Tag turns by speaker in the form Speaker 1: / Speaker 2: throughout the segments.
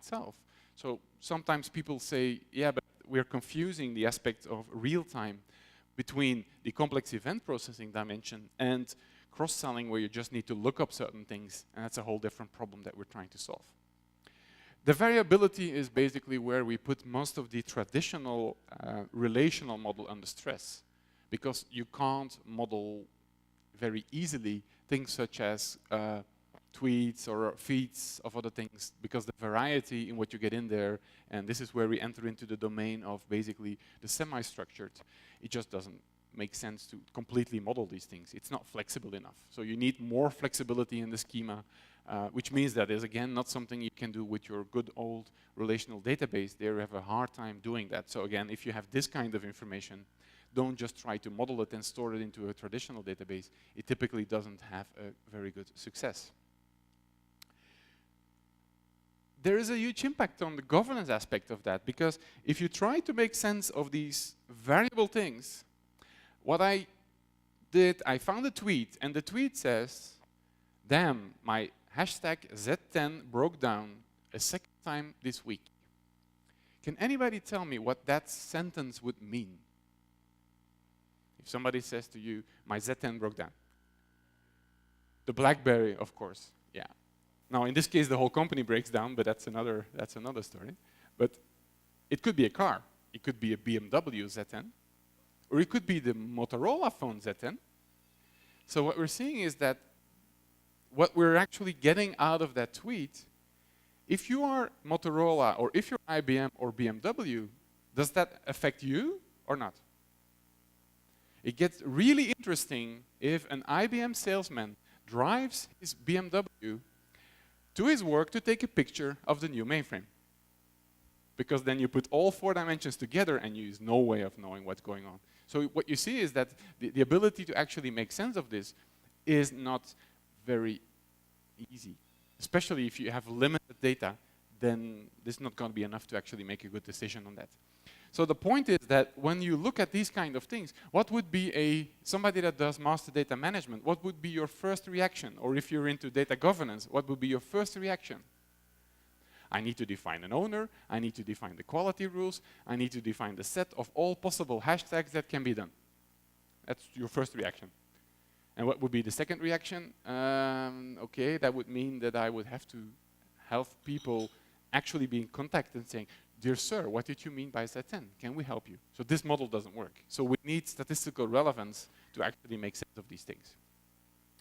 Speaker 1: itself. So sometimes people say, yeah, but we're confusing the aspect of real time between the complex event processing dimension and cross-selling, where you just need to look up certain things, and that's a whole different problem that we're trying to solve. The variability is basically where we put most of the traditional relational model under stress, because you can't model very easily things such as tweets or feeds of other things, because the variety in what you get in there, and this is where we enter into the domain of basically the semi-structured, it just doesn't make sense to completely model these things. It's not flexible enough. So you need more flexibility in the schema, which means that is again not something you can do with your good old relational database. They have a hard time doing that. So again, if you have this kind of information, don't just try to model it and store it into a traditional database. It typically doesn't have a very good success. There is a huge impact on the governance aspect of that, because if you try to make sense of these variable things, what I did, I found a tweet, and the tweet says, damn, my hashtag Z10 broke down a second time this week. Can anybody tell me what that sentence would mean? If somebody says to you, my Z10 broke down. The BlackBerry, of course, yeah. Now, in this case, the whole company breaks down, but that's another story. But it could be a car. It could be a BMW Z10. Or it could be the Motorola phone Z10. So what we're seeing is that what we're actually getting out of that tweet, if you are Motorola or if you're IBM or BMW, does that affect you or not? It gets really interesting if an IBM salesman drives his BMW to his work to take a picture of the new mainframe. Because then you put all 4 dimensions together and you use no way of knowing what's going on. So what you see is that the ability to actually make sense of this is not very easy. Especially if you have limited data, then this is not going to be enough to actually make a good decision on that. So the point is that when you look at these kind of things, what would be somebody that does master data management, what would be your first reaction? Or if you're into data governance, what would be your first reaction? I need to define an owner, I need to define the quality rules, I need to define the set of all possible hashtags that can be done. That's your first reaction. And what would be the second reaction? Okay, that would mean that I would have to have people actually be in contact and saying, dear sir, what did you mean by Z10? Can we help you? So this model doesn't work. So we need statistical relevance to actually make sense of these things.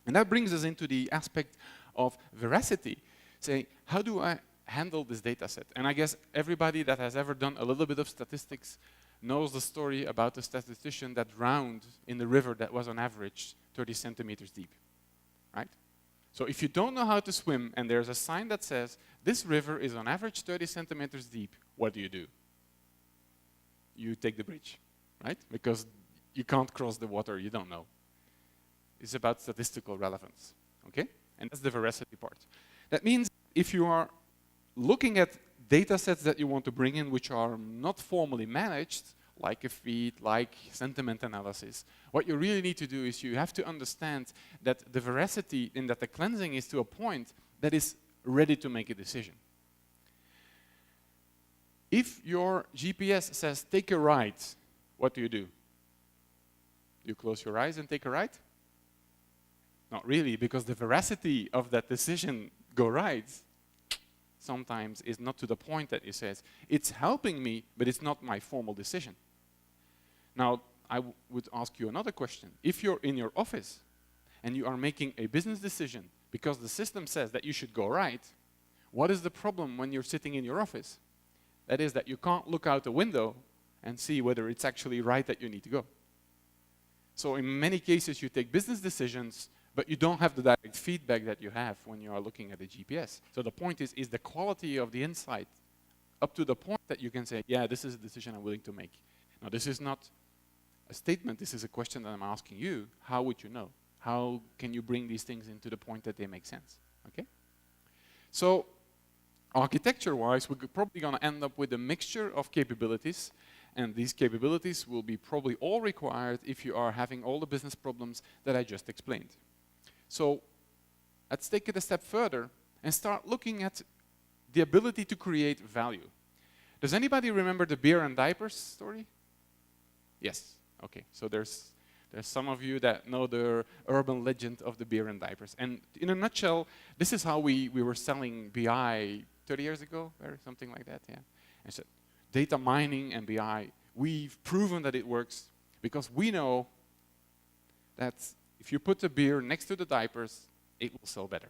Speaker 1: And that brings us into the aspect of veracity. Saying, how do I handle this data set? And I guess everybody that has ever done a little bit of statistics knows the story about the statistician that drowned in the river that was on average 30 centimeters deep, right? So if you don't know how to swim and there's a sign that says, this river is on average 30 centimeters deep, what do? You take the bridge, right? Because you can't cross the water, you don't know. It's about statistical relevance, okay? And that's the veracity part. That means if you are looking at data sets that you want to bring in which are not formally managed, like a feed, like sentiment analysis, what you really need to do is you have to understand that the veracity and that the cleansing is to a point that is ready to make a decision. If your GPS says take a right, what do? You close your eyes and take a right? Not really, because the veracity of that decision, go right, sometimes is not to the point that it says, it's helping me, but it's not my formal decision. Now, I would ask you another question. If you're in your office and you are making a business decision because the system says that you should go right, what is the problem when you're sitting in your office? That is that you can't look out the window and see whether it's actually right that you need to go. So in many cases, you take business decisions, but you don't have the direct feedback that you have when you are looking at the GPS. So the point is the quality of the insight up to the point that you can say, yeah, this is a decision I'm willing to make. Now, this is not a statement, this is a question that I'm asking you. How would you know? How can you bring these things into the point that they make sense? Okay? So, architecture-wise, we're probably going to end up with a mixture of capabilities, and these capabilities will be probably all required if you are having all the business problems that I just explained. So, let's take it a step further and start looking at the ability to create value. Does anybody remember the beer and diapers story? Yes. Okay. So there's some of you that know the urban legend of the beer and diapers. And in a nutshell, this is how we were selling BI 30 years ago, or something like that, yeah. And so data mining and BI, we've proven that it works because we know that if you put the beer next to the diapers, it will sell better.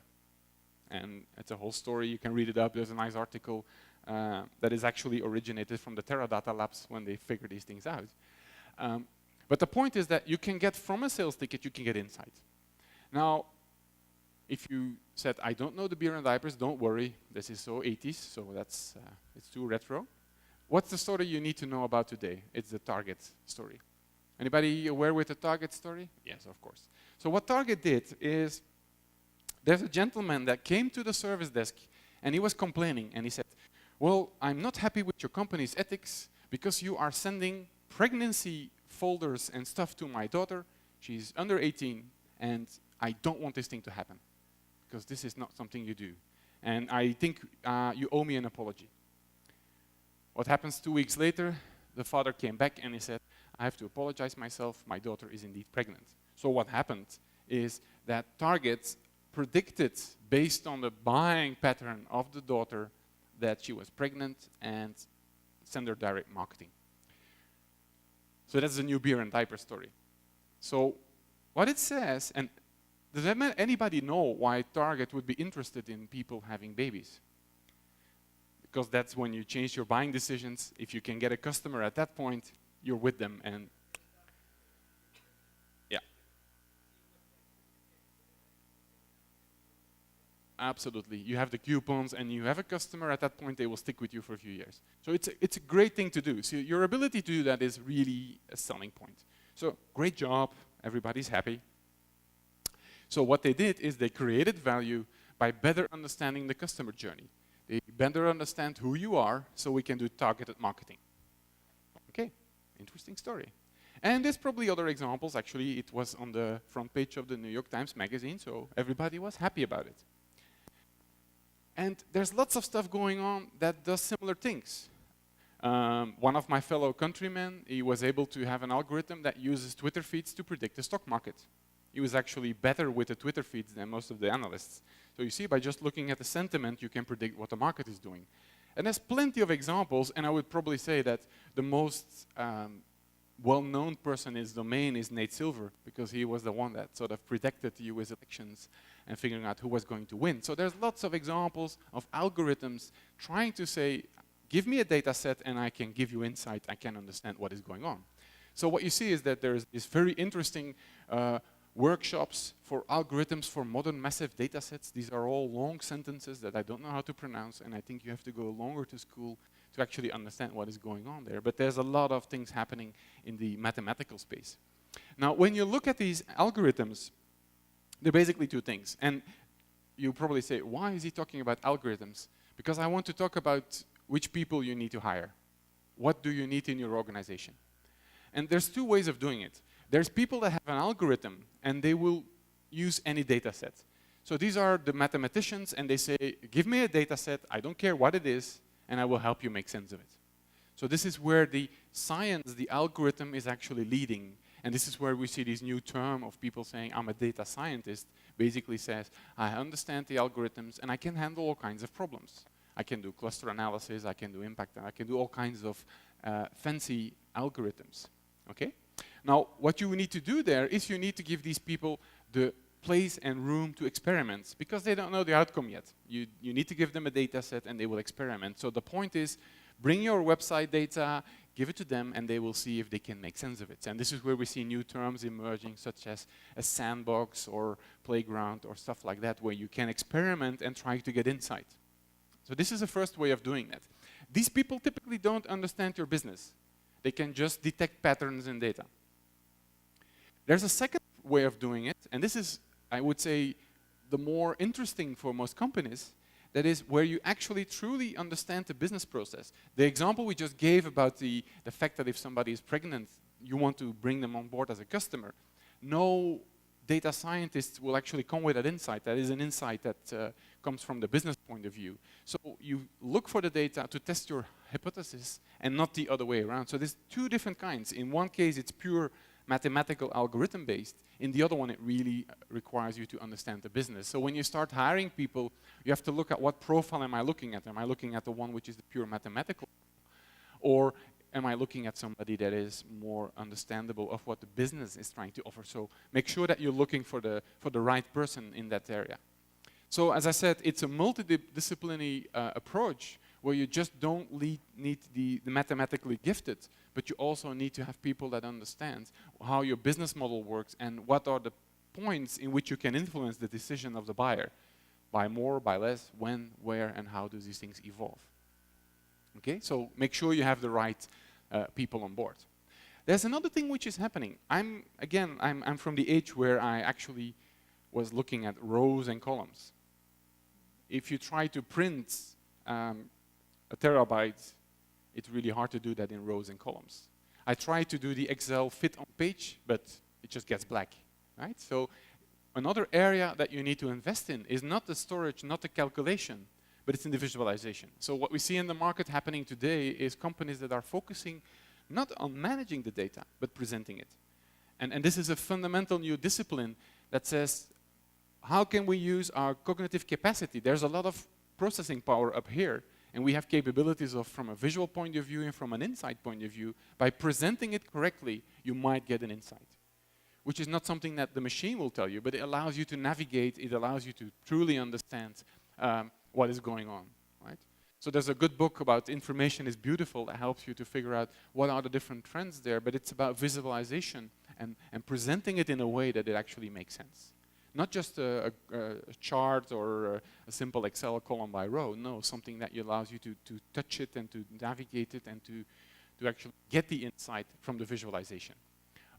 Speaker 1: And it's a whole story. You can read it up. There's a nice article that is actually originated from the Teradata labs when they figure these things out. But the point is that you can get from a sales ticket, you can get insight. Now, if you said, I don't know the beer and diapers, don't worry. This is so 80s, so that's it's too retro. What's the story you need to know about today? It's the Target story. Anybody aware with the Target story? Yes, of course. So what Target did is, there's a gentleman that came to the service desk and he was complaining and he said, well, I'm not happy with your company's ethics because you are sending pregnancy folders and stuff to my daughter. She's under 18 and I don't want this thing to happen because this is not something you do. And I think you owe me an apology. What happens 2 weeks later? The father came back and he said, I have to apologize myself. My daughter is indeed pregnant. So what happened is that Target predicted, based on the buying pattern of the daughter, that she was pregnant and send her direct marketing. So that's the new beer and diaper story. So what it says, and does anybody know why Target would be interested in people having babies? Because that's when you change your buying decisions. If you can get a customer at that point, you're with them. And yeah. Absolutely. You have the coupons and you have a customer, at that point they will stick with you for a few years. So it's a great thing to do. So your ability to do that is really a selling point. So great job, everybody's happy. So what they did is they created value by better understanding the customer journey. They better understand who you are so we can do targeted marketing. Okay, interesting story. And there's probably other examples. Actually, it was on the front page of the New York Times magazine, so everybody was happy about it. And there's lots of stuff going on that does similar things. One of my fellow countrymen, he was able to have an algorithm that uses Twitter feeds to predict the stock market. He was actually better with the Twitter feeds than most of the analysts. So you see, by just looking at the sentiment, you can predict what the market is doing. And there's plenty of examples, and I would probably say that the most well-known person in his domain is Nate Silver, because he was the one that sort of predicted the US elections and figuring out who was going to win. So there's lots of examples of algorithms trying to say, give me a data set and I can give you insight, I can understand what is going on. So what you see is that there's this very interesting workshops for algorithms for modern massive data sets. These are all long sentences that I don't know how to pronounce, and I think you have to go longer to school to actually understand what is going on there. But there's a lot of things happening in the mathematical space. Now, when you look at these algorithms, they're basically two things. And you probably say, why is he talking about algorithms? Because I want to talk about which people you need to hire. What do you need in your organization? And there's two ways of doing it. There's people that have an algorithm, and they will use any data set. So these are the mathematicians, and they say, give me a data set, I don't care what it is, and I will help you make sense of it. So this is where the science, the algorithm is actually leading. And this is where we see this new term of people saying, I'm a data scientist, basically says, I understand the algorithms, and I can handle all kinds of problems. I can do cluster analysis, I can do impact, and I can do all kinds of fancy algorithms. Okay? Now, what you need to do there is you need to give these people the place and room to experiment, because they don't know the outcome yet. You need to give them a data set and they will experiment. So the point is, bring your website data, give it to them, and they will see if they can make sense of it. And this is where we see new terms emerging, such as a sandbox or playground or stuff like that, where you can experiment and try to get insight. So this is the first way of doing that. These people typically don't understand your business. They can just detect patterns in data. There's a second way of doing it, and this is, I would say, the more interesting for most companies. That is where you actually truly understand the business process. The example we just gave about the fact that if somebody is pregnant, you want to bring them on board as a customer. No data scientists will actually come with that insight. That is an insight that comes from the business point of view. So you look for the data to test your hypothesis and not the other way around. So there's two different kinds. In one case, it's pure mathematical algorithm based. In the other one, it really requires you to understand the business. So when you start hiring people, you have to look at what profile am I looking at? Am I looking at the one which is the pure mathematical? Or am I looking at somebody that is more understandable of what the business is trying to offer? So make sure that you're looking for the right person in that area. So as I said, it's a multidisciplinary approach where you just don't need the mathematically gifted, but you also need to have people that understand how your business model works and what are the points in which you can influence the decision of the buyer. Buy more, buy less, when, where, and how do these things evolve. Okay, so make sure you have the right people on board. There's another thing which is happening. I'm from the age where I actually was looking at rows and columns. If you try to print a terabyte, it's really hard to do that in rows and columns. I try to do the Excel fit on page, but it just gets black, right? So another area that you need to invest in is not the storage, not the calculation, but it's in the visualization. So what we see in the market happening today is companies that are focusing not on managing the data, but presenting it. And this is a fundamental new discipline that says, how can we use our cognitive capacity? There's a lot of processing power up here, and we have capabilities of, from a visual point of view and from an insight point of view. By presenting it correctly, you might get an insight, which is not something that the machine will tell you, but it allows you to navigate, it allows you to truly understand what is going on, right? So there's a good book about information is beautiful that helps you to figure out what are the different trends there, but it's about visualization and presenting it in a way that it actually makes sense. Not just a chart or a simple Excel column by row, no, something that allows you to touch it and to navigate it and to actually get the insight from the visualization.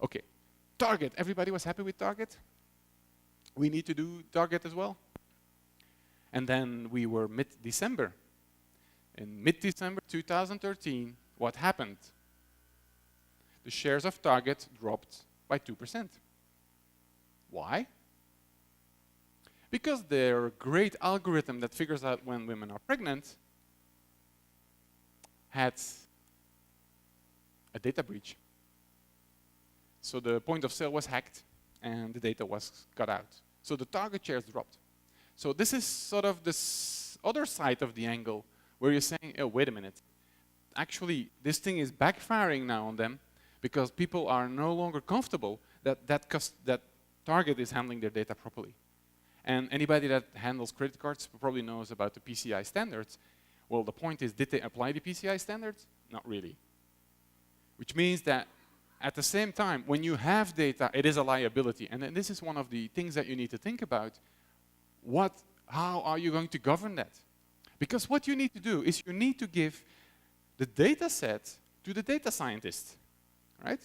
Speaker 1: Okay, target, everybody was happy with target? We need to do target as well? And then we were mid-December. In mid-December 2013, what happened? The shares of Target dropped by 2%. Why? Because their great algorithm that figures out when women are pregnant had a data breach. So the point of sale was hacked and the data was cut out. So the Target shares dropped. So this is sort of this other side of the angle where you're saying, oh, wait a minute. Actually, this thing is backfiring now on them because people are no longer comfortable that Target is handling their data properly. And anybody that handles credit cards probably knows about the PCI standards. Well, the point is, did they apply the PCI standards? Not really. Which means that at the same time, when you have data, it is a liability. And then this is one of the things that you need to think about. How are you going to govern that? Because what you need to do is you need to give the data set to the data scientist, right?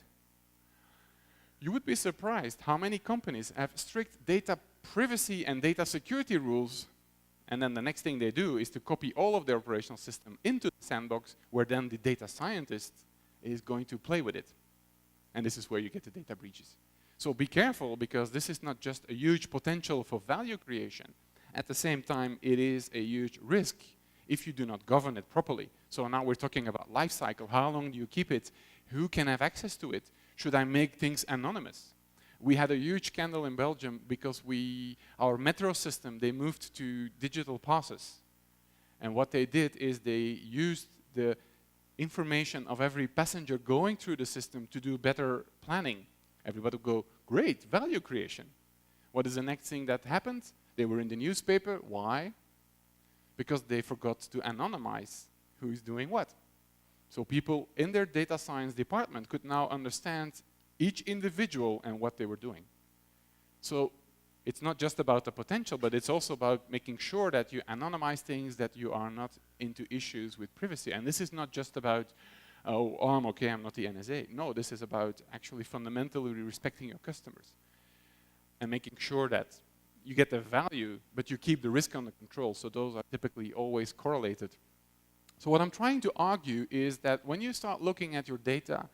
Speaker 1: You would be surprised how many companies have strict data privacy and data security rules, and then the next thing they do is to copy all of their operational system into the sandbox, where then the data scientist is going to play with it. And this is where you get the data breaches. So be careful, because this is not just a huge potential for value creation. At the same time, it is a huge risk if you do not govern it properly. So now we're talking about life cycle. How long do you keep it? Who can have access to it? Should I make things anonymous? We had a huge scandal in Belgium because our metro system, they moved to digital passes. And what they did is they used the information of every passenger going through the system to do better planning. Everybody would go, great, value creation. What is the next thing that happened? They were in the newspaper. Why? Because they forgot to anonymize who is doing what. So people in their data science department could now understand each individual and what they were doing. So it's not just about the potential, but it's also about making sure that you anonymize things, that you are not into issues with privacy. And this is not just about, oh, I'm okay, I'm not the NSA. No, this is about actually fundamentally respecting your customers and making sure that you get the value, but you keep the risk under control. So those are typically always correlated. So what I'm trying to argue is that when you start looking at your data,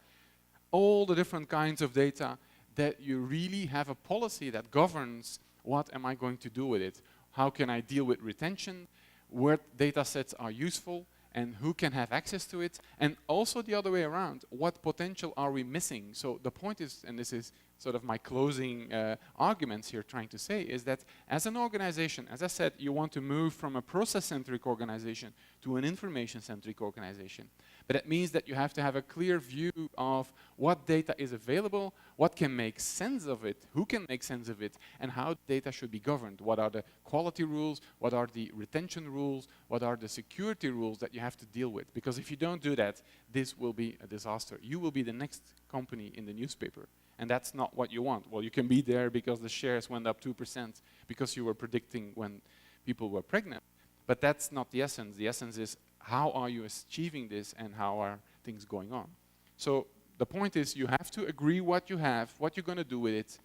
Speaker 1: all the different kinds of data, that you really have a policy that governs what am I going to do with it. how can I deal with retention, what data sets are useful, and who can have access to it, and also the other way around, what potential are we missing? So the point is, and this is sort of my closing arguments here trying to say, is that as an organization, as I said, you want to move from a process-centric organization to an information-centric organization. But it means that you have to have a clear view of what data is available, what can make sense of it, who can make sense of it, and how data should be governed. What are the quality rules, what are the retention rules, what are the security rules that you have to deal with? Because if you don't do that, this will be a disaster. You will be the next company in the newspaper. And that's not what you want. Well, you can be there because the shares went up 2% because you were predicting when people were pregnant. But that's not the essence. The essence is how are you achieving this and how are things going on. So the point is you have to agree what you have, what you're going to do with it,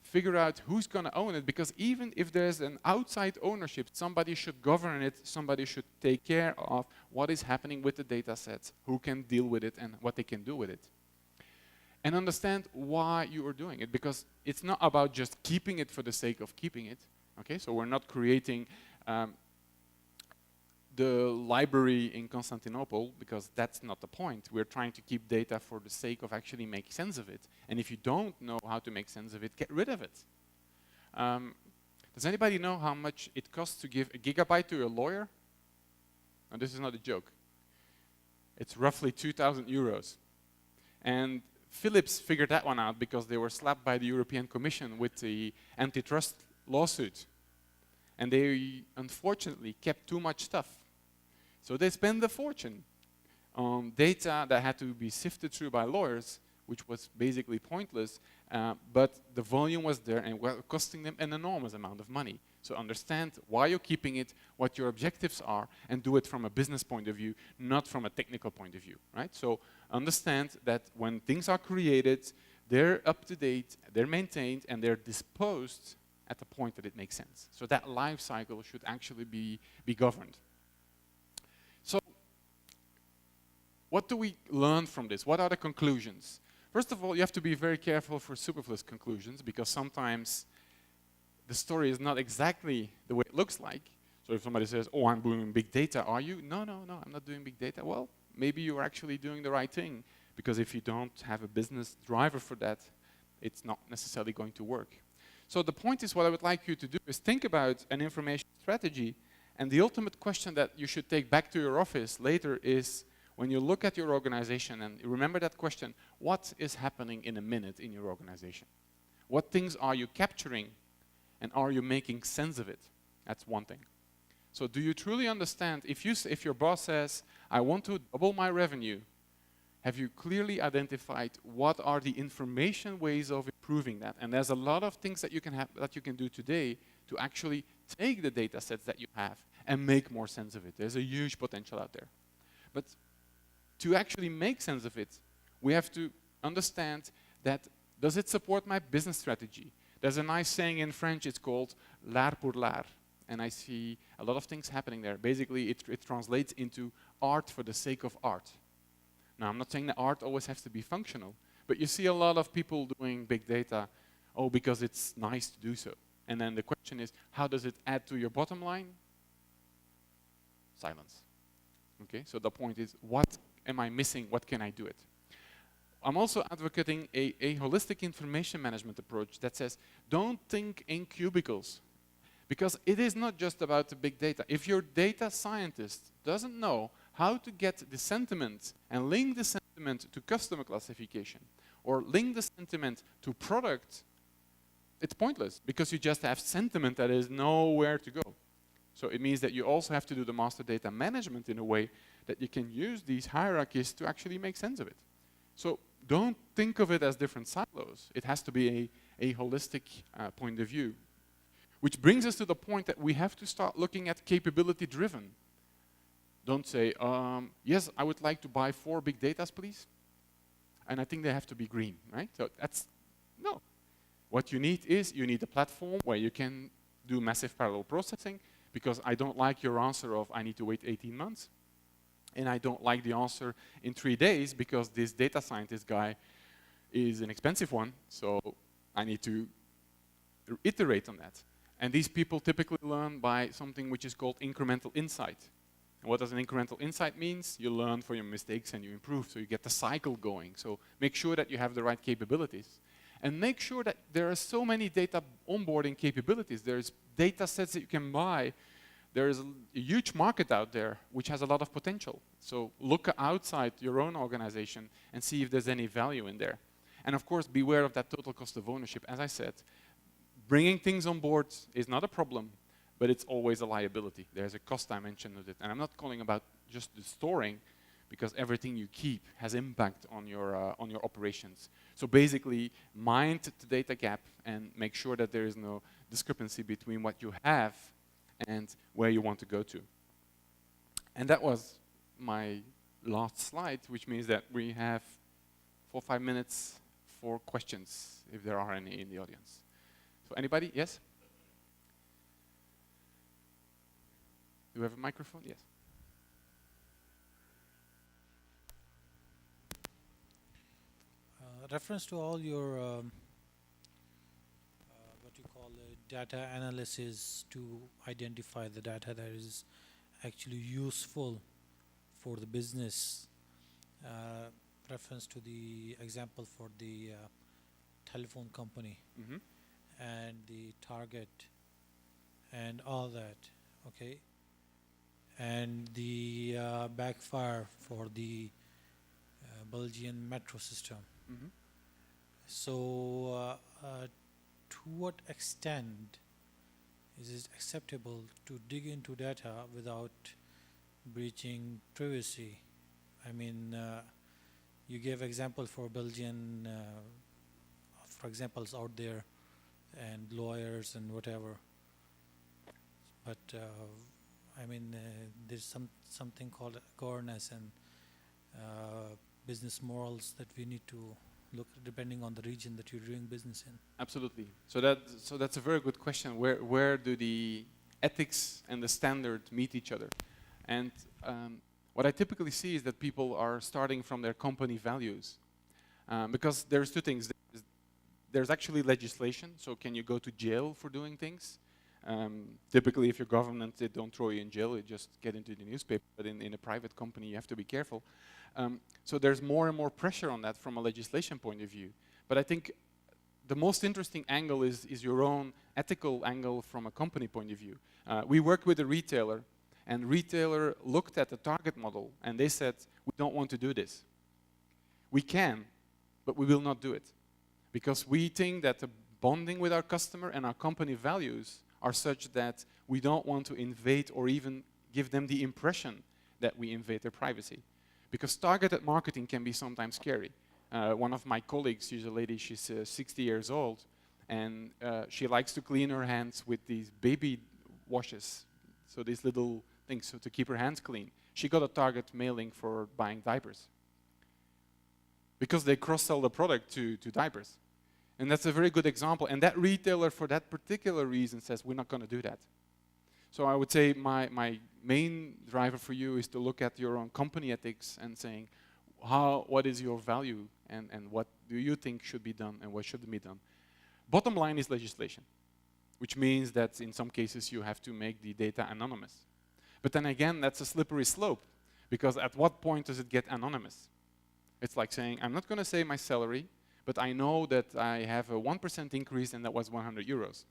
Speaker 1: figure out who's going to own it, because even if there's an outside ownership, somebody should govern it, somebody should take care of what is happening with the data sets, who can deal with it and what they can do with it. And understand why you are doing it, because it's not about just keeping it for the sake of keeping it. Okay, so we're not creating the library in Constantinople, because that's not the point. We're trying to keep data for the sake of actually making sense of it. And if you don't know how to make sense of it, get rid of it. Does anybody know how much it costs to give a gigabyte to a lawyer? Now, this is not a joke. It's roughly 2,000 euros. And Philips figured that one out because they were slapped by the European Commission with the antitrust lawsuit. And they, unfortunately, kept too much stuff. So they spent a fortune on data that had to be sifted through by lawyers, which was basically pointless, but the volume was there and costing them an enormous amount of money. So understand why you're keeping it, what your objectives are, and do it from a business point of view, not from a technical point of view, right? So understand that when things are created, they're up to date, they're maintained, and they're disposed at the point that it makes sense. So that life cycle should actually be governed. So what do we learn from this? What are the conclusions? First of all, you have to be very careful for superfluous conclusions, because sometimes the story is not exactly the way it looks like. So if somebody says, oh, I'm doing big data, are you? No, no, no, I'm not doing big data. Well, maybe you're actually doing the right thing, because if you don't have a business driver for that, it's not necessarily going to work. So the point is, what I would like you to do is think about an information strategy, and the ultimate question that you should take back to your office later is, when you look at your organization, and remember that question, what is happening in a minute in your organization? What things are you capturing, and are you making sense of it? That's one thing. So do you truly understand, if your boss says, I want to double my revenue, have you clearly identified what are the information ways of improving that? And there's a lot of things that you can do today to actually take the data sets that you have and make more sense of it. There's a huge potential out there. But to actually make sense of it, we have to understand that, does it support my business strategy? There's a nice saying in French, it's called l'art pour l'art. And I see a lot of things happening there. Basically, it translates into art for the sake of art. Now, I'm not saying that art always has to be functional, but you see a lot of people doing big data, oh, because it's nice to do so. And then the question is, how does it add to your bottom line? Silence. Okay, so the point is, what am I missing? What can I do it? I'm also advocating a holistic information management approach that says, don't think in cubicles. Because it is not just about the big data. If your data scientist doesn't know how to get the sentiment and link the sentiment to customer classification, or link the sentiment to product, it's pointless, because you just have sentiment that is nowhere to go. So it means that you also have to do the master data management in a way that you can use these hierarchies to actually make sense of it. So don't think of it as different silos. It has to be a holistic point of view. Which brings us to the point that we have to start looking at capability-driven. Don't say, yes, I would like to buy 4 big datas, please. And I think they have to be green, right? So that's, no. What you need is, you need a platform where you can do massive parallel processing, because I don't like your answer of, I need to wait 18 months. And I don't like the answer in 3 days, because this data scientist guy is an expensive one, so I need to iterate on that. And these people typically learn by something which is called incremental insight. And what does an incremental insight means? You learn from your mistakes and you improve, so you get the cycle going. So make sure that you have the right capabilities. And make sure that there are so many data onboarding capabilities. There's data sets that you can buy. There is a huge market out there which has a lot of potential. So look outside your own organization and see if there's any value in there. And of course, beware of that total cost of ownership. As I said, bringing things on board is not a problem, but it's always a liability. There's a cost dimension of it. And I'm not calling about just the storing, because everything you keep has impact on your operations. So basically, mind the data gap and make sure that there is no discrepancy between what you have and where you want to go to. And that was my last slide, which means that we have 4 or 5 minutes for questions, if there are any in the audience. So anybody? Yes? Do we have a microphone? Yes.
Speaker 2: Reference to all your what you call data analysis to identify the data that is actually useful for the business. Reference to the example for the telephone company.
Speaker 1: Mm-hmm.
Speaker 2: And the target and all that, okay? And the backfire for the Belgian metro system.
Speaker 1: Mm-hmm.
Speaker 2: So to what extent is it acceptable to dig into data without breaching privacy? I mean, you gave example for Belgian, for examples out there, and lawyers and whatever. But I mean, there's something called governance and business morals that we need to look at depending on the region that you're doing business in.
Speaker 1: Absolutely. So that's a very good question. Where do the ethics and the standard meet each other? And what I typically see is that people are starting from their company values, because there's two things. There's actually legislation, so can you go to jail for doing things? Typically, if you're government, they don't throw you in jail, you just get into the newspaper, but in a private company, you have to be careful. So there's more and more pressure on that from a legislation point of view. But I think the most interesting angle is your own ethical angle from a company point of view. We worked with a retailer, and retailer looked at the target model, and they said, we don't want to do this. We can, but we will not do it. Because we think that the bonding with our customer and our company values are such that we don't want to invade or even give them the impression that we invade their privacy. Because targeted marketing can be sometimes scary. One of my colleagues, she's a lady, she's 60 years old, and she likes to clean her hands with these baby washes, so these little things so to keep her hands clean. She got a target mailing for buying diapers, because they cross-sell the product to diapers. And that's a very good example. And that retailer, for that particular reason, says, we're not going to do that. So I would say my main driver for you is to look at your own company ethics and saying, what is your value, and what do you think should be done and what shouldn't be done. Bottom line is legislation, which means that in some cases you have to make the data anonymous. But then again, that's a slippery slope, because at what point does it get anonymous? It's like saying, I'm not going to say my salary, but I know that I have a 1% increase and that was 100 euros.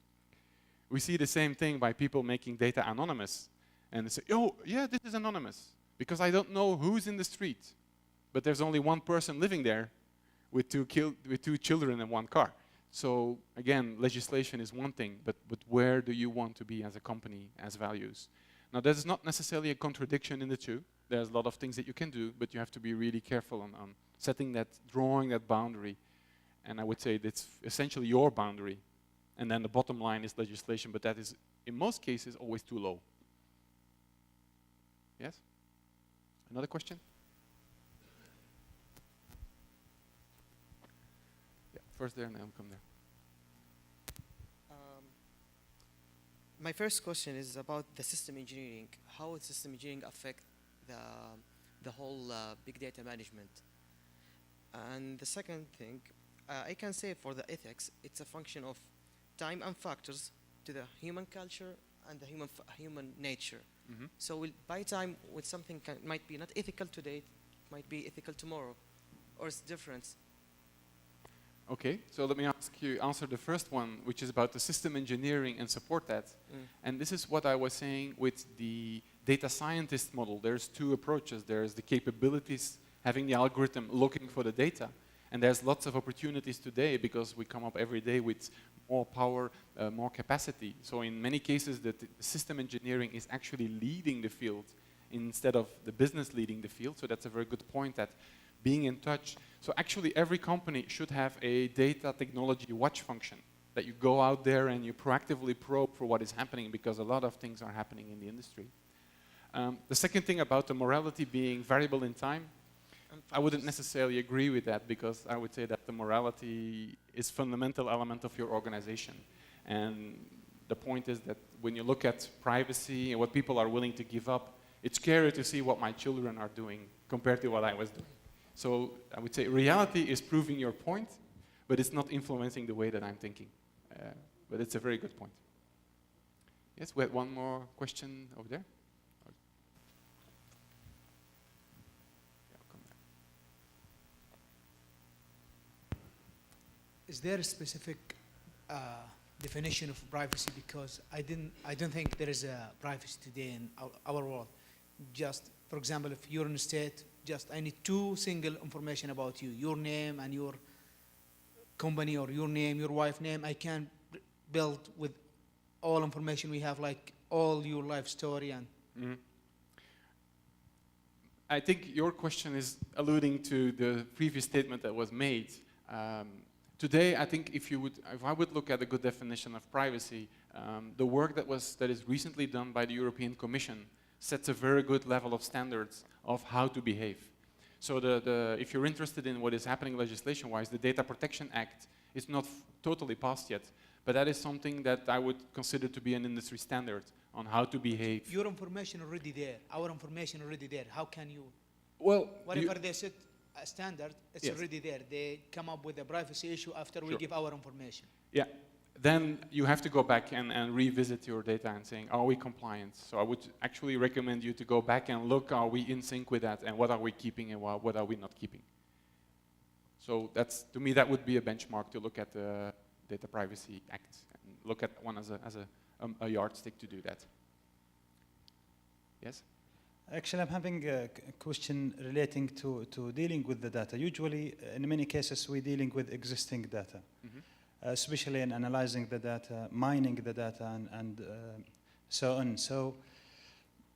Speaker 1: We see the same thing by people making data anonymous. And they say, oh, yeah, this is anonymous, because I don't know who's in the street. But there's only one person living there with two children and one car. So again, legislation is one thing, but where do you want to be as a company, as values? Now, there's not necessarily a contradiction in the two. There's a lot of things that you can do, but you have to be really careful on setting that, drawing that boundary. And I would say that's essentially your boundary. And then the bottom line is legislation, but that is, in most cases, always too low. Yes? Another question? Yeah, first there and then I'll come there.
Speaker 3: My first question is about the system engineering. How would system engineering affect the whole big data management? And the second thing, I can say for the ethics, it's a function of time and factors to the human culture and the human nature.
Speaker 1: Mm-hmm.
Speaker 3: So we'll buy time with something might be not ethical today, might be ethical tomorrow, or it's different.
Speaker 1: Okay, so let me answer the first one, which is about the system engineering and support that. And this is what I was saying with the data scientist model. There's two approaches. There's the capabilities, having the algorithm looking for the data. And there's lots of opportunities today because we come up every day with more power, more capacity. So in many cases, the system engineering is actually leading the field instead of the business leading the field. So that's a very good point, that being in touch. So actually every company should have a data technology watch function, that you go out there and you proactively probe for what is happening, because a lot of things are happening in the industry. The second thing about the morality being variable in time, I wouldn't necessarily agree with that, because I would say that the morality is a fundamental element of your organization. And the point is that when you look at privacy and what people are willing to give up, it's scary to see what my children are doing compared to what I was doing. So I would say reality is proving your point, but it's not influencing the way that I'm thinking. But it's a very good point. Yes, we had one more question over there.
Speaker 4: Is there a specific definition of privacy? Because I don't think there is a privacy today in our world. Just, for example, if you're in a state, just I need two single information about you, your name and your company, or your name, your wife name. I can build with all information we have, like all your life story and.
Speaker 1: Mm-hmm. I think your question is alluding to the previous statement that was made. Today, I think if I would look at a good definition of privacy, the work that is recently done by the European Commission sets a very good level of standards of how to behave. So if you're interested in what is happening legislation-wise, the Data Protection Act is not totally passed yet, but that is something that I would consider to be an industry standard on how to behave.
Speaker 4: Your information already there, our information already there. How can you?
Speaker 1: Well,
Speaker 4: whatever they set a standard, it's
Speaker 1: yes.
Speaker 4: already there. They come up with a privacy issue after we
Speaker 1: Sure.
Speaker 4: give our information.
Speaker 1: Yeah. Then you have to go back and revisit your data and saying, are we compliant? So I would actually recommend you to go back and look, are we in sync with that, and what are we keeping and what are we not keeping? So that's, to me, that would be a benchmark to look at the Data Privacy Act and look at one as a yardstick to do that. Yes?
Speaker 5: Actually, I'm having a question relating to dealing with the data. Usually, in many cases, we're dealing with existing data.
Speaker 1: Mm-hmm.
Speaker 5: Especially in analyzing the data, mining the data, and so on.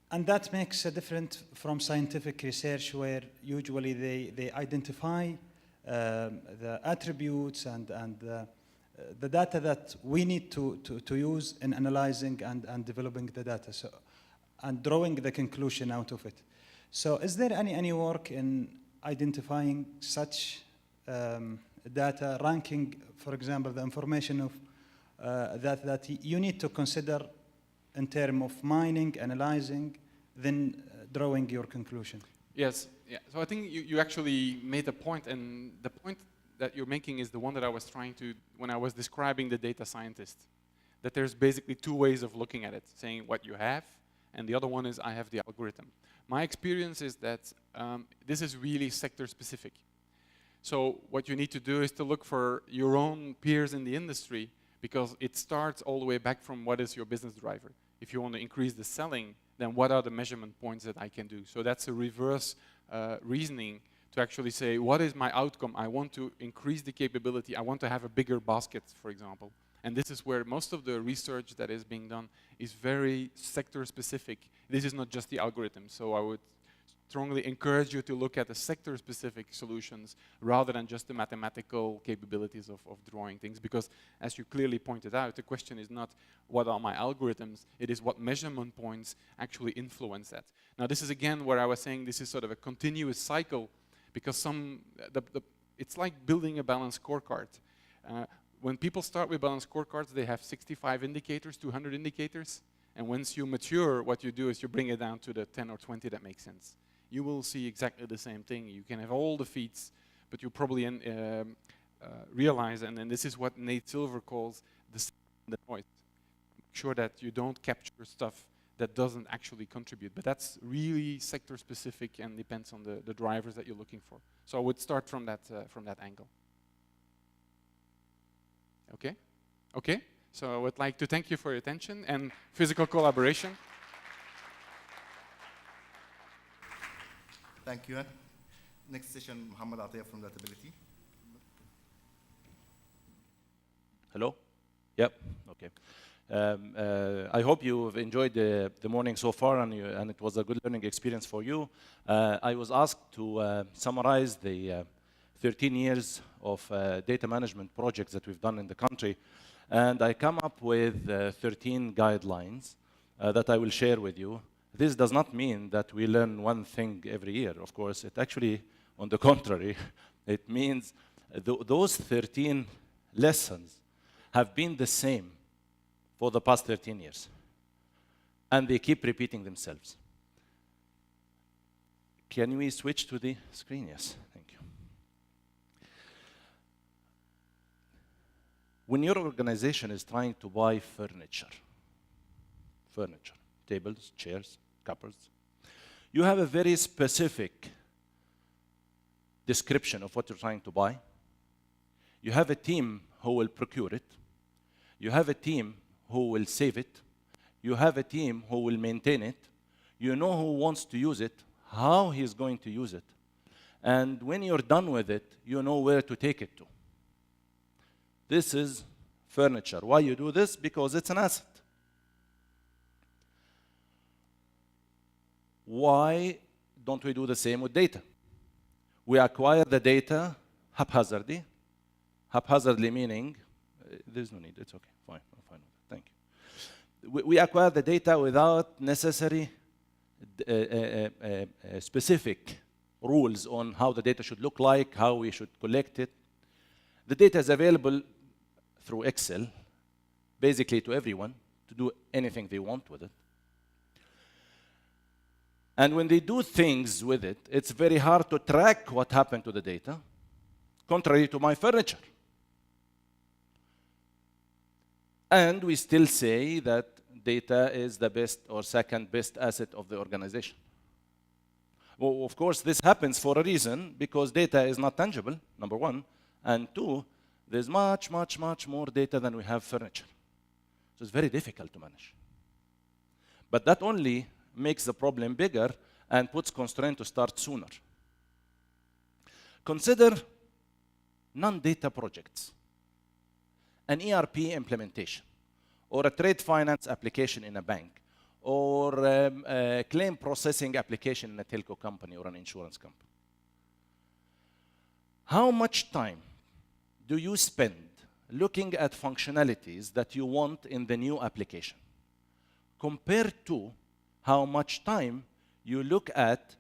Speaker 5: And that makes a difference from scientific research, where usually they identify the attributes and the data that we need to use in analyzing and developing the data, and drawing the conclusion out of it. So is there any work in identifying such data, ranking, for example, the information of that you need to consider in terms of mining, analyzing, then drawing your conclusion?
Speaker 1: Yes. Yeah. So I think you actually made a point, and the point that you're making is the one that I was trying to, when I was describing the data scientist, that there's basically two ways of looking at it, saying what you have, and the other one is I have the algorithm. My experience is that this is really sector specific. So what you need to do is to look for your own peers in the industry, because it starts all the way back from what is your business driver. If you want to increase the selling, then what are the measurement points that I can do? So that's a reverse reasoning to actually say, what is my outcome? I want to increase the capability. I want to have a bigger basket, for example. And this is where most of the research that is being done is very sector specific. This is not just the algorithm. So I would strongly encourage you to look at the sector-specific solutions rather than just the mathematical capabilities of drawing things, because as you clearly pointed out, the question is not what are my algorithms, it is what measurement points actually influence that. Now this is again where I was saying this is sort of a continuous cycle, because it's like building a balanced scorecard. When people start with balanced scorecards, they have 65 indicators, 200 indicators, and once you mature, what you do is you bring it down to the 10 or 20 that make sense. You will see exactly the same thing. You can have all the feeds, but you probably realize, and this is what Nate Silver calls the noise. sure that you don't capture stuff that doesn't actually contribute. But that's really sector specific and depends on the drivers that you're looking for. So I would start from that angle. Okay? Okay? So I would like to thank you for your attention and physical collaboration.
Speaker 6: Thank you. Next session, Mohammed Attiya from Datability.
Speaker 7: Hello? Yep, okay. I hope you've enjoyed the morning so far and it was a good learning experience for you. I was asked to summarize the 13 years of data management projects that we've done in the country, and I come up with 13 guidelines that I will share with you. This does not mean that we learn one thing every year, of course. It actually, on the contrary, it means those 13 lessons have been the same for the past 13 years. And they keep repeating themselves. Can we switch to the screen? Yes, thank you. When your organization is trying to buy furniture, tables, chairs, cupboards, you have a very specific description of what you're trying to buy. You have a team who will procure it. You have a team who will save it. You have a team who will maintain it. You know who wants to use it, how he's going to use it. And when you're done with it, you know where to take it to. This is furniture. Why you do this? Because it's an asset. Why don't we do the same with data? We acquire the data haphazardly. Haphazardly meaning, there's no need, it's okay, fine, I'm fine with it, thank you. We acquire the data without necessary specific rules on how the data should look like, how we should collect it. The data is available through Excel, basically to everyone, to do anything they want with it. And when they do things with it, it's very hard to track what happened to the data, contrary to my furniture. And we still say that data is the best or second best asset of the organization. Well, of course, this happens for a reason, because data is not tangible, number one. And two, there's much, much, much more data than we have furniture. So it's very difficult to manage. But that only makes the problem bigger and puts constraint to start sooner. Consider non-data projects. An ERP implementation, or a trade finance application in a bank, or a claim processing application in a telco company or an insurance company. How much time do you spend looking at functionalities that you want in the new application, compared to how much time you look at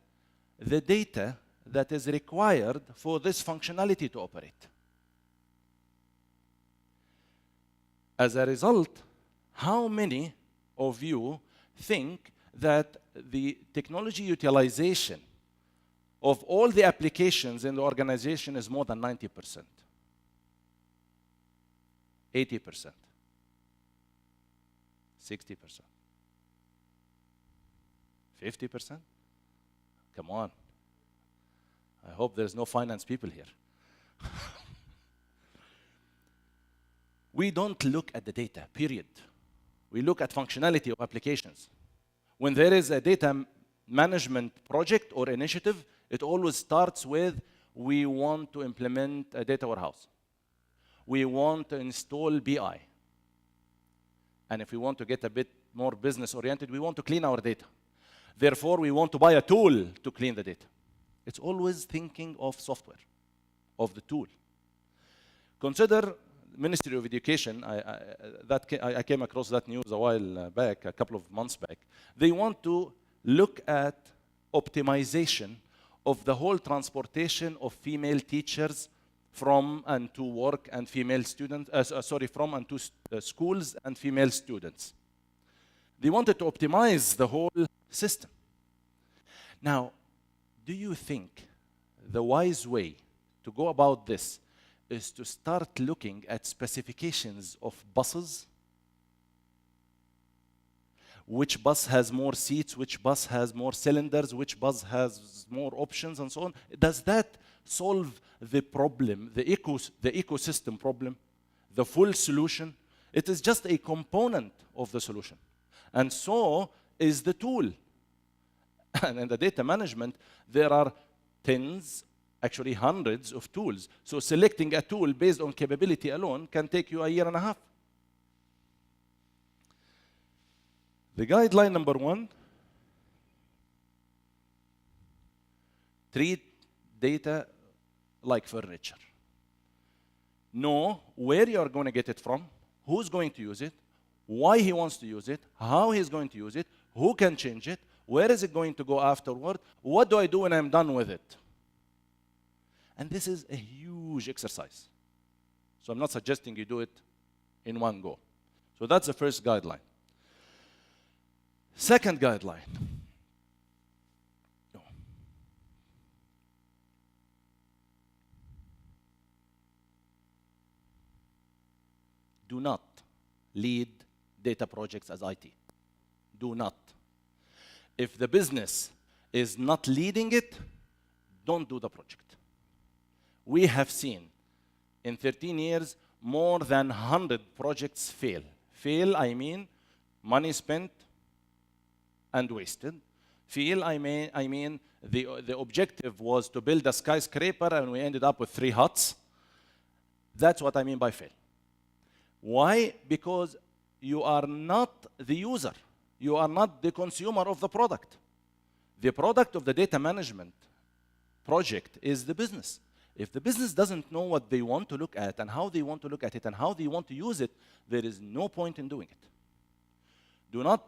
Speaker 7: the data that is required for this functionality to operate? As a result, how many of you think that the technology utilization of all the applications in the organization is more than 90%? 80%? 60%? 50%? Come on. I hope there's no finance people here. We don't look at the data, period. We look at functionality of applications. When there is a data management project or initiative, it always starts with, we want to implement a data warehouse. We want to install BI. And if we want to get a bit more business-oriented, we want to clean our data. Therefore, we want to buy a tool to clean the data. It's always thinking of software, of the tool. Consider Ministry of Education. I came across that news a while back, a couple of months back. They want to look at optimization of the whole transportation of female teachers from and to work and female students, from and to schools and female students. They wanted to optimize the whole system. Now, do you think the wise way to go about this is to start looking at specifications of buses which bus has more seats, which bus has more cylinders, which bus has more options, and so on. Does that solve the problem, the ecosystem problem, the full solution? It is just a component of the solution. And so is the tool. And in the data management, there are tens, actually hundreds of tools. So selecting a tool based on capability alone can take you a year and a half. The guideline number 1, treat data like furniture. Know where you are going to get it from, who's going to use it, why he wants to use it, how he's going to use it, who can change it, where is it going to go afterward, what do I do when I'm done with it? And this is a huge exercise. So I'm not suggesting you do it in one go. So that's the first guideline. Second guideline. Do not lead data projects as IT. Do not. If the business is not leading it, don't do the project. We have seen in 13 years more than 100 projects fail. Fail, I mean money spent and wasted. Fail, I mean the objective was to build a skyscraper and we ended up with 3 huts. That's what I mean by fail. Why? Because you are not the user. You are not the consumer of the product. The product of the data management project is the business. If the business doesn't know what they want to look at and how they want to look at it and how they want to use it, there is no point in doing it. Do not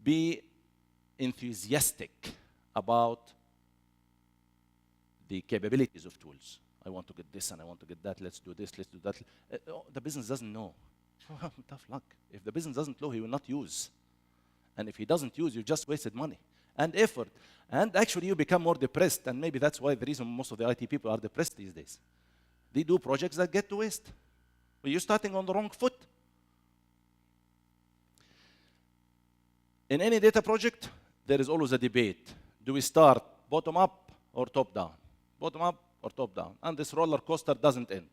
Speaker 7: be enthusiastic about the capabilities of tools. I want to get this and I want to get that. Let's do this, let's do that. The business doesn't know. Tough luck. If the business doesn't know, he will not use. And if he doesn't use, you've just wasted money and effort. And actually, you become more depressed. And maybe that's why the reason most of the IT people are depressed these days. They do projects that get to waste. But you're starting on the wrong foot. In any data project, there is always a debate. Do we start bottom up or top down? Bottom up or top down? And this roller coaster doesn't end.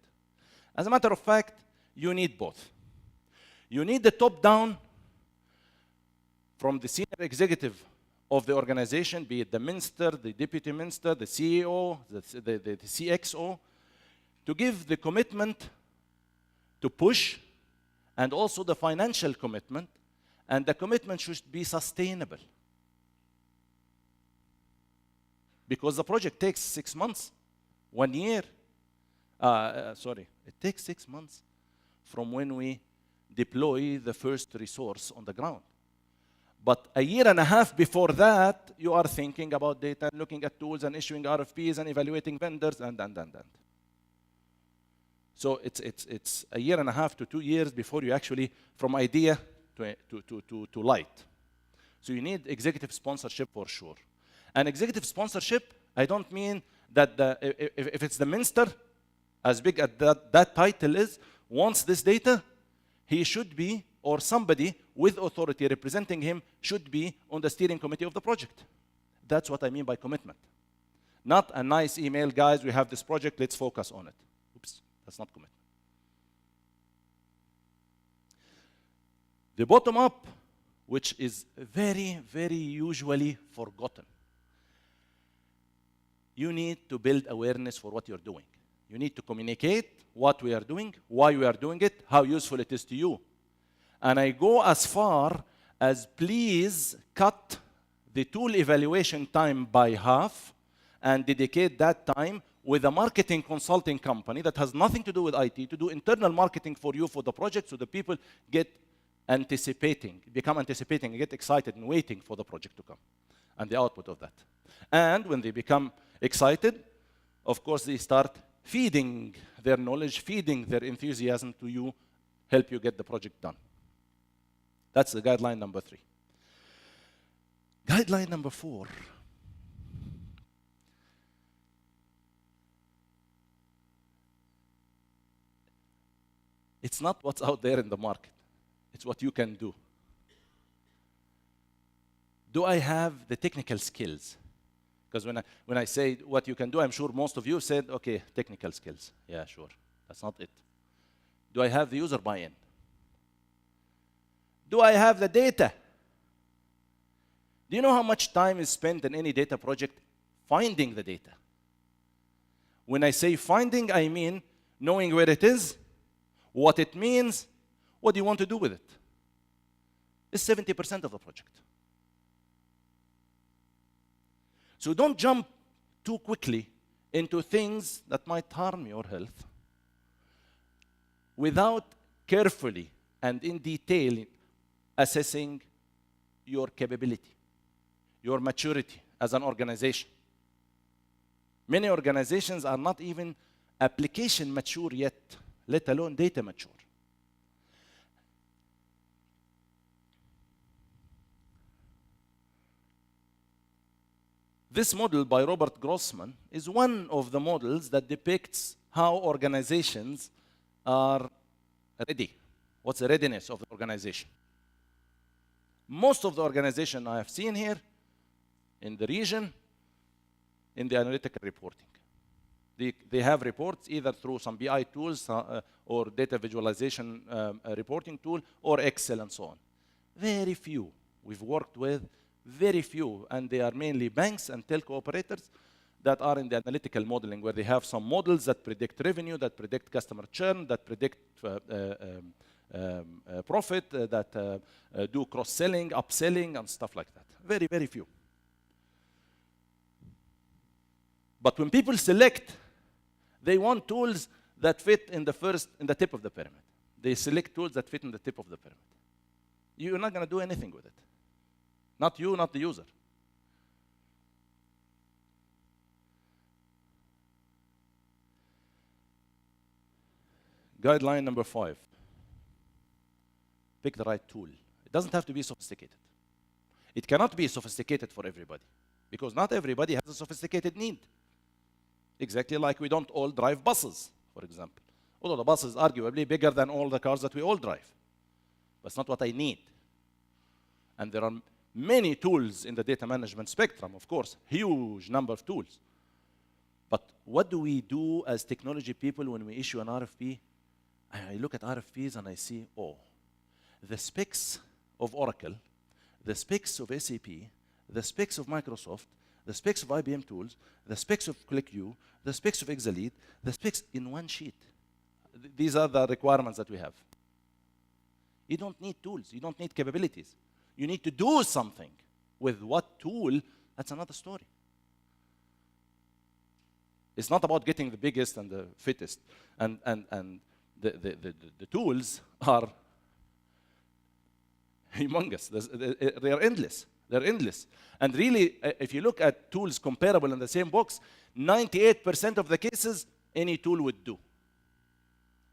Speaker 7: As a matter of fact, you need both. You need the top down from the senior executive of the organization, be it the minister, the deputy minister, the CEO, the CXO, to give the commitment to push and also the financial commitment, and the commitment should be sustainable. Because the project takes 6 months, 1 year. It takes 6 months from when we deploy the first resource on the ground. But a year and a half before that, you are thinking about data, looking at tools and issuing RFPs and evaluating vendors and. So it's a year and a half to 2 years before you actually, from idea to light. So you need executive sponsorship for sure. And executive sponsorship, I don't mean that if it's the minister, as big as that title is, wants this data, he should be, or somebody with authority representing him should be on the steering committee of the project. That's what I mean by commitment. Not a nice email, guys, we have this project, let's focus on it. Oops, that's not commitment. The bottom up, which is very, very usually forgotten. You need to build awareness for what you're doing. You need to communicate what we are doing, why we are doing it, how useful it is to you. And I go as far as please cut the tool evaluation time by half and dedicate that time with a marketing consulting company that has nothing to do with IT to do internal marketing for you for the project so the people get become anticipating, get excited and waiting for the project to come and the output of that. And when they become excited, of course, they start feeding their knowledge, feeding their enthusiasm to you, help you get the project done. That's the guideline number 3. Guideline number 4. It's not what's out there in the market. It's what you can do. Do I have the technical skills? Because when I say what you can do, I'm sure most of you said, okay, technical skills. Yeah, sure. That's not it. Do I have the user buy-in? Do I have the data? Do you know how much time is spent in any data project finding the data? When I say finding, I mean knowing where it is, what it means, what do you want to do with it. It's 70% of the project. So don't jump too quickly into things that might harm your health without carefully and in detail assessing your capability, your maturity as an organization. Many organizations are not even application mature yet, let alone data mature. This model by Robert Grossman is one of the models that depicts how organizations are ready. What's the readiness of the organization? Most of the organizations I have seen here in the region, in the analytical reporting. They have reports either through some BI tools or data visualization reporting tool or Excel and so on. Very few we've worked with, very few, and they are mainly banks and telco operators that are in the analytical modeling, where they have some models that predict revenue, that predict customer churn, that predict profit, that do cross-selling, upselling, and stuff like that. Very, very few. But when people select, they want tools that fit in the tip of the pyramid. They select tools that fit in the tip of the pyramid. You're not going to do anything with it. Not you, not the user. Guideline number 5. Pick the right tool. It doesn't have to be sophisticated. It cannot be sophisticated for everybody, because not everybody has a sophisticated need. Exactly like we don't all drive buses, for example. Although the bus is arguably bigger than all the cars that we all drive. That's not what I need. And there are many tools in the data management spectrum, of course, huge number of tools. But what do we do as technology people when we issue an RFP? I look at RFPs and I see, oh, the specs of Oracle, the specs of SAP, the specs of Microsoft, the specs of IBM tools, the specs of ClickView, the specs of Exalead, the specs in one sheet. These are the requirements that we have. You don't need tools. You don't need capabilities. You need to do something. With what tool, that's another story. It's not about getting the biggest and the fittest. And the tools are humongous. They are endless. They're endless. And really, if you look at tools comparable in the same box, 98% of the cases, any tool would do.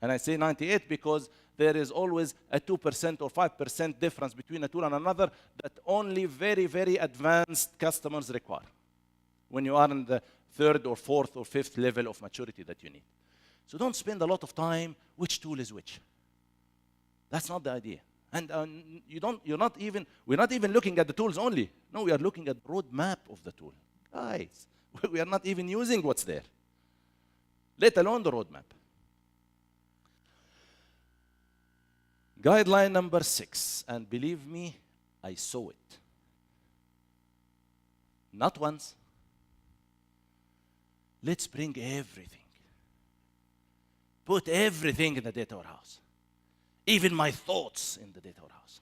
Speaker 7: And I say 98 because there is always a 2% or 5% difference between a tool and another that only very, very advanced customers require when you are in the 3rd or 4th or 5th level of maturity that you need. So don't spend a lot of time which tool is which. That's not the idea. And we're not even looking at the tools only. No, we are looking at the roadmap of the tool. Guys, we are not even using what's there, let alone the roadmap. Guideline number 6, and believe me, I saw it. Not once. Let's bring everything. Put everything in the data warehouse. Even my thoughts in the data warehouse.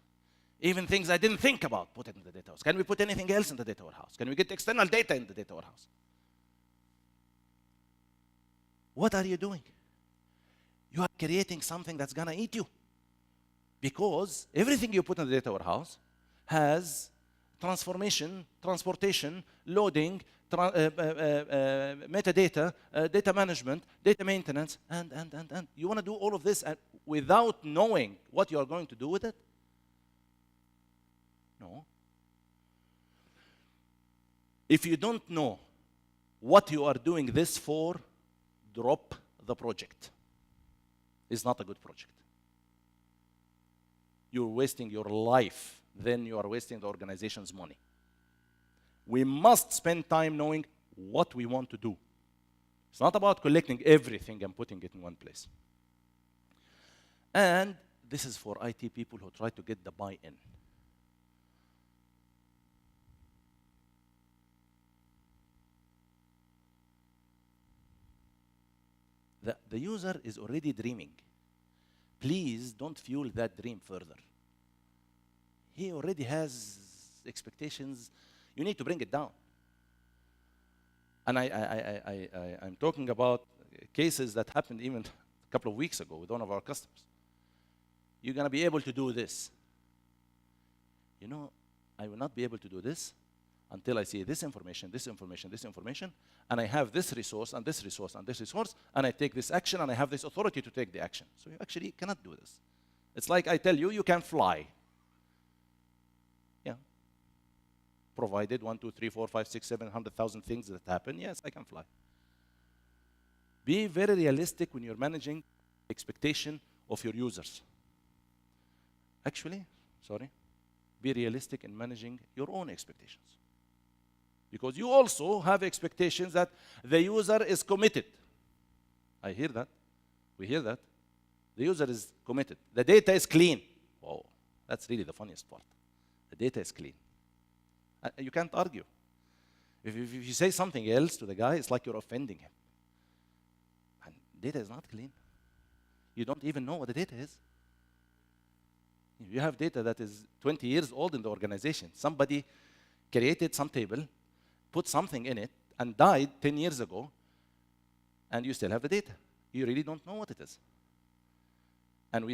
Speaker 7: Even things I didn't think about, put it in the data warehouse. Can we put anything else in the data warehouse? Can we get external data in the data warehouse? What are you doing? You are creating something that's going to eat you. Because everything you put in the data warehouse has transformation, transportation, loading, metadata, data management, data maintenance, and. You want to do all of this without knowing what you are going to do with it? No. If you don't know what you are doing this for, drop the project. It's not a good project. You're wasting your life, then you are wasting the organization's money. We must spend time knowing what we want to do. It's not about collecting everything and putting it in one place. And this is for IT people who try to get the buy-in. The user is already dreaming. Please don't fuel that dream further. He already has expectations. You need to bring it down. And I'm talking about cases that happened even a couple of weeks ago with one of our customers. You're going to be able to do this. You know, I will not be able to do this until I see this information, this information, this information, and I have this resource, and this resource, and this resource, and I take this action, and I have this authority to take the action. So you actually cannot do this. It's like I tell you, you can fly. Yeah. Provided 1, 2, 3, 4, 5, 6, 700,000 things that happen, yes, I can fly. Be very realistic when you're managing expectation of your users. Actually, sorry, be realistic in managing your own expectations. Because you also have expectations that the user is committed. I hear that. We hear that. The user is committed. The data is clean. Wow, that's really the funniest part. The data is clean. You can't argue. If you say something else to the guy, it's like you're offending him. And data is not clean. You don't even know what the data is. You have data that is 20 years old in the organization. Somebody created some table, put something in it, and died 10 years ago, and you still have the data. You really don't know what it is. And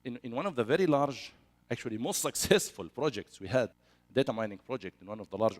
Speaker 7: in one of the very large, actually most successful projects we had, data mining project in one of the large